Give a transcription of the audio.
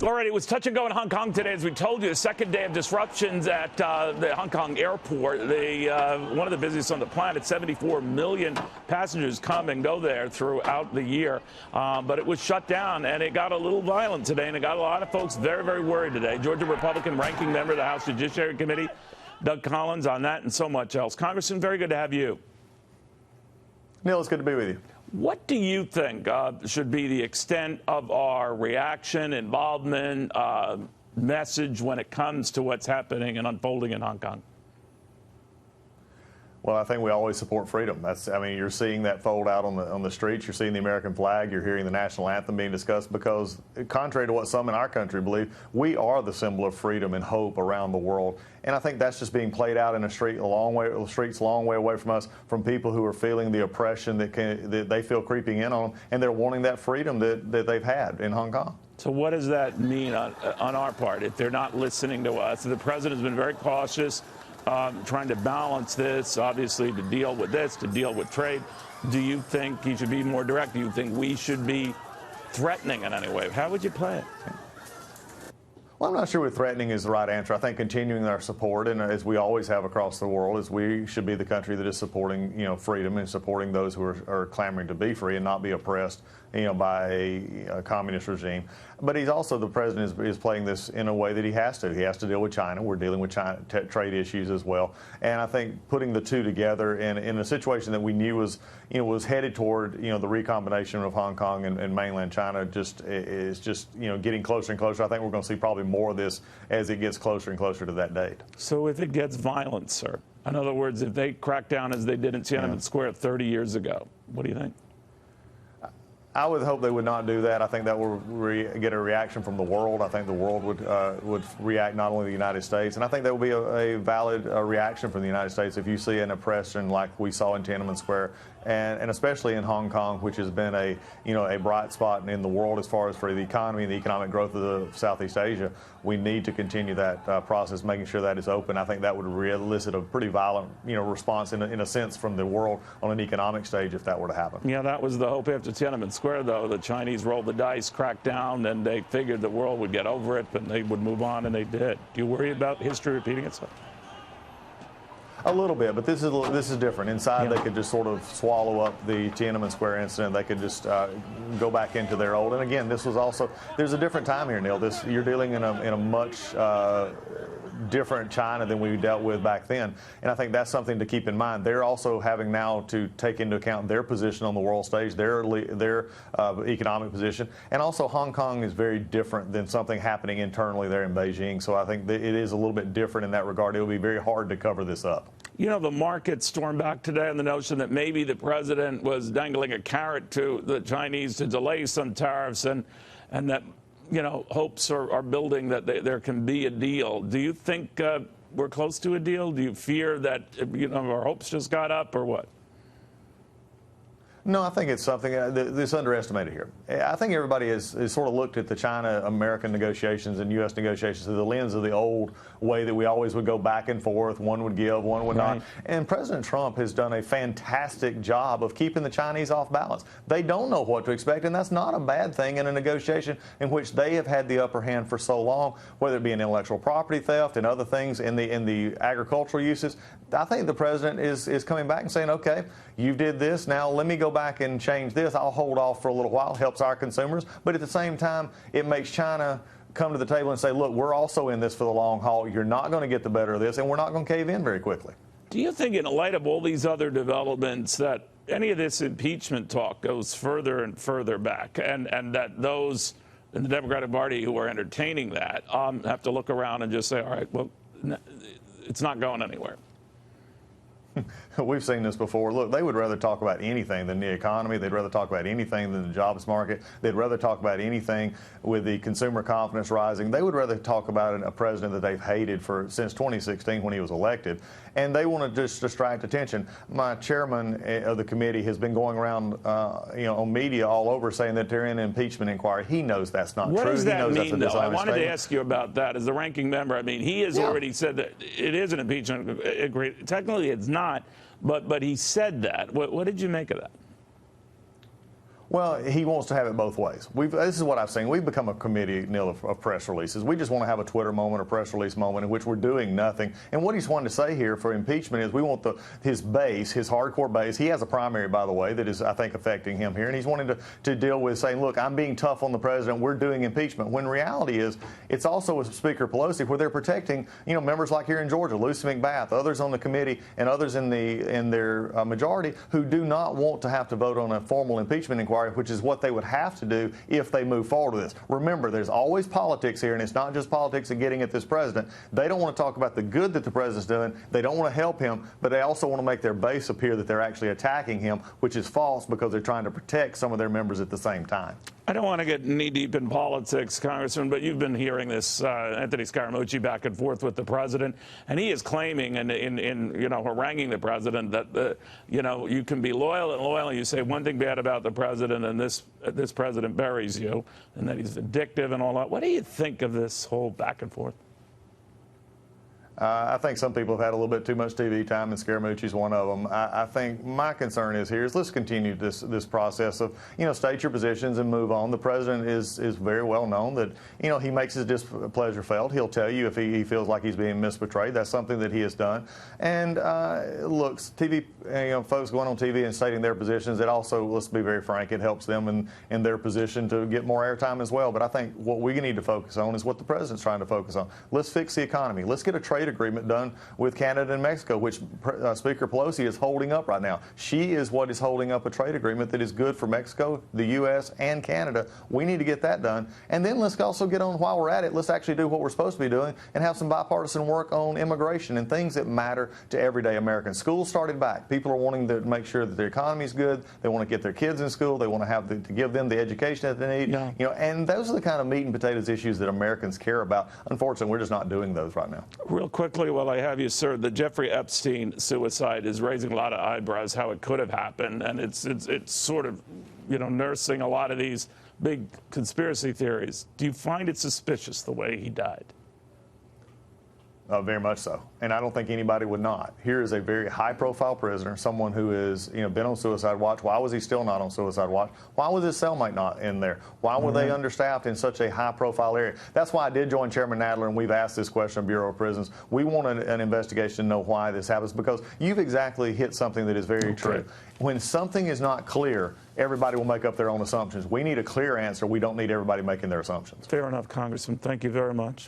All right, it was touch and go in Hong Kong today. As we told you, the second day of disruptions at the Hong Kong airport. One of the busiest on the planet, 74 million passengers come and go there throughout the year. But it was shut down, and it got a little violent today, and it got a lot of folks very, very worried today. Georgia Republican ranking member of the House Judiciary Committee, Doug Collins, on that and so much else. Congressman, very good to have you. Neil, it's good to be with you. What do you think should be the extent of our reaction, involvement, message when it comes to what's happening and unfolding in Hong Kong? Well, I think we always support freedom. You're seeing that fold out on the streets. You're seeing the American flag. You're hearing the national anthem being discussed because, contrary to what some in our country believe, we are the symbol of freedom and hope around the world. And I think that's just being played out in the streets a long way away from us, from people who are feeling the oppression that they feel creeping in on them, and they're wanting that freedom that they've had in Hong Kong. So what does that mean on our part if they're not listening to us? The president has been very cautious. Trying to balance this, obviously, to deal with this, to deal with trade. Do you think he should be more direct? Do you think we should be threatening in any way? How would you play it? Well, I'm not sure threatening is the right answer. I think continuing our support, and as we always have across the world, is we should be the country that is supporting, freedom and supporting those who are clamoring to be free and not be oppressed, by a communist regime. But he's also, the president is playing this in a way that he has to. He has to deal with China. We're dealing with China trade issues as well. And I think putting the two together in a situation that we knew was headed toward, the recombination of Hong Kong and mainland China is getting closer and closer. I think we're going to see probably more of this as it gets closer and closer to that date. So if it gets violent, sir, in other words, if they crack down as they did in Tiananmen Square 30 years ago, what do you think? I would hope they would not do that. I think that will get a reaction from the world. I think the world would react, not only the United States. And I think that would be a valid reaction from the United States if you see an oppression like we saw in Tiananmen Square, and especially in Hong Kong, which has been a bright spot in the world as far as for the economy and the economic growth of Southeast Asia. We need to continue that process, making sure that is open. I think that would elicit a pretty violent response in a sense from the world on an economic stage if that were to happen. Yeah, that was the hope after Tiananmen Square, though. The Chinese rolled the dice, cracked down, and they figured the world would get over it and they would move on, and they did. Do you worry about history repeating itself? A little bit, but this is different. Inside, they could just sort of swallow up the Tiananmen Square incident. They could just go back into their old. And again, this was also, there's a different time here, Neil. You're dealing in a much different China than we dealt with back then. And I think that's something to keep in mind. They're also having now to take into account their position on the world stage, their economic position. And also Hong Kong is very different than something happening internally there in Beijing. So I think that it is a little bit different in that regard. It will be very hard to cover this up. The market stormed back today on the notion that maybe the president was dangling a carrot to the Chinese to delay some tariffs, and that hopes are building that there can be a deal. Do you think we're close to a deal? Do you fear that our hopes just got up, or what? No, I think it's something that's underestimated here. I think everybody has sort of looked at the China-American negotiations and U.S. negotiations through the lens of the old way that we always would go back and forth. One would give, one would not. And President Trump has done a fantastic job of keeping the Chinese off balance. They don't know what to expect, and that's not a bad thing in a negotiation in which they have had the upper hand for so long, whether it be in intellectual property theft and other things in the agricultural uses. I think the president is coming back and saying, okay, you did this, now let me go back and change this. I'll hold off for a little while, helps our consumers. But at the same time, it makes China come to the table and say, look, we're also in this for the long haul. You're not going to get the better of this, and we're not going to cave in very quickly. Do you think, in light of all these other developments, that any of this impeachment talk goes further and further back, and that those in the Democratic Party who are entertaining that have to look around and just say, all right, well, it's not going anywhere? We've seen this before. Look, they would rather talk about anything than the economy. They'd rather talk about anything than the jobs market. They'd rather talk about anything with the consumer confidence rising. They would rather talk about a president that they've hated since 2016 when he was elected. And they want to just distract attention. My chairman of the committee has been going around, on media all over saying that they're in an impeachment inquiry. He knows that's not true. What does that mean, though? I wanted to statement. Ask you about that. As the ranking member, he has already said that it is an impeachment inquiry. Technically, it's not, but he said that. What did you make of that? Well, he wants to have it both ways. This is what I've seen. We've become a committee, Neil, of press releases. We just want to have a Twitter moment, a press release moment in which we're doing nothing. And what he's wanting to say here for impeachment is we want his base, his hardcore base. He has a primary, by the way, that is, I think, affecting him here. And he's wanting to deal with saying, look, I'm being tough on the president. We're doing impeachment. When reality is, it's also with Speaker Pelosi where they're protecting, members like here in Georgia, Lucy McBath, others on the committee, and others in their majority who do not want to have to vote on a formal impeachment inquiry, which is what they would have to do if they move forward with this. Remember, there's always politics here, and it's not just politics of getting at this president. They don't want to talk about the good that the president's doing. They don't want to help him, but they also want to make their base appear that they're actually attacking him, which is false because they're trying to protect some of their members at the same time. I don't want to get knee-deep in politics, Congressman, but you've been hearing this Anthony Scaramucci back and forth with the president, and he is claiming and haranguing the president that you can be loyal, and you say one thing bad about the president, and this president buries you, and that he's addictive and all that. What do you think of this whole back and forth? I think some people have had a little bit too much TV time, and Scaramucci's one of them. I think my concern is let's continue this process of, state your positions and move on. The president is very well known that, he makes his displeasure felt. He'll tell you if he feels like he's being misportrayed. That's something that he has done. And look, TV, folks going on TV and stating their positions, it also, let's be very frank, it helps them in their position to get more airtime as well. But I think what we need to focus on is what the president's trying to focus on. Let's fix the economy. Let's get a trade agreement done with Canada and Mexico, which Speaker Pelosi is holding up right now. She is what is holding up a trade agreement that is good for Mexico, the U.S., and Canada. We need to get that done. And then let's also get on, while we're at it, let's actually do what we're supposed to be doing and have some bipartisan work on immigration and things that matter to everyday Americans. Schools started back. People are wanting to make sure that their economy is good. They want to get their kids in school. They want to have to give them the education that they need. Yeah. And those are the kind of meat and potatoes issues that Americans care about. Unfortunately, we're just not doing those right now. Real quickly, while I have you, sir, the Jeffrey Epstein suicide is raising a lot of eyebrows, how it could have happened, and it's sort of, nursing a lot of these big conspiracy theories. Do you find it suspicious the way he died? Very much so. And I don't think anybody would not. Here is a very high-profile prisoner, someone who has been on suicide watch. Why was he still not on suicide watch? Why was his cellmate not in there? Why were they understaffed in such a high-profile area? That's why I did join Chairman Nadler, and we've asked this question of Bureau of Prisons. We want an investigation to know why this happens, because you've exactly hit something that is very true. When something is not clear, everybody will make up their own assumptions. We need a clear answer. We don't need everybody making their assumptions. Fair enough, Congressman. Thank you very much.